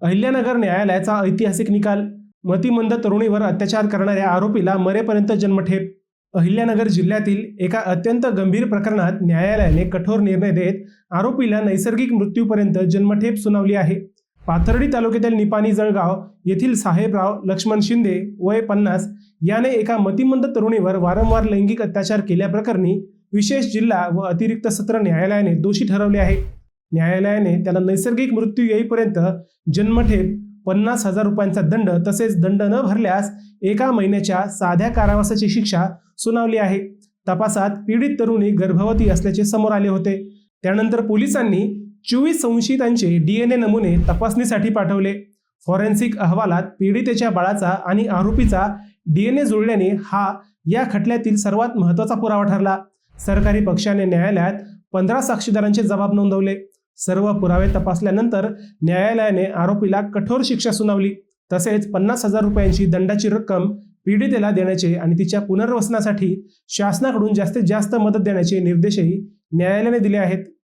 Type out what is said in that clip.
अहिल्यानगर न्यायालयाचा ऐतिहासिक निकाल. मतिमंद तरुणीवर अत्याचार करणाऱ्या आरोपीला मरेपर्यंत जन्मठेप. अहिल्यानगर जिल्ह्यातील एका अत्यंत गंभीर प्रकरणात न्यायालयाने कठोर निर्णय देत आरोपीला नैसर्गिक मृत्यूपर्यंत जन्मठेप सुनावली आहे. पाथर्डी तालुक्यातील निपाणी जळगाव येथील साहेबराव लक्ष्मण शिंदे वय 50 याने एका मतिमंद तरुणीवर वारंवार लैंगिक अत्याचार केल्याप्रकरणी विशेष जिल्हा व अतिरिक्त सत्र न्यायालयाने दोषी ठरवले आहे. न्यायालयाने त्याला नैसर्गिक मृत्यू येईपर्यंत जन्मठेप, 50,000 रुपयांचा दंड तसेच दंड न भरल्यास 1 महिन्याच्या साध्या कारावासाची शिक्षा सुनावली आहे. तपासात पीडित तरुणी गर्भवती असल्याचे समोर आले होते. त्यानंतर पोलिसांनी 24 संशयितांचे DNA नमुने तपासणीसाठी पाठवले. फॉरेन्सिक अहवालात पीडितेच्या बाळाचा आणि आरोपीचा DNA जुळल्याने हा या खटल्यातील सर्वात महत्त्वाचा पुरावा ठरला. सरकारी पक्षाने न्यायालयात 15 साक्षीदारांचे जबाब नोंदवले. सर्व पुरावे तपासल्यानंतर न्यायालयाने आरोपीला कठोर शिक्षा सुनावली. तसेच 50,000 रुपयांची दंडाची रक्कम पीडितेला देण्याचे आणि तिच्या पुनर्वसनासाठी शासनाकडून जास्तीत जास्त मदत देण्याचे निर्देशही न्यायालयाने दिले आहेत.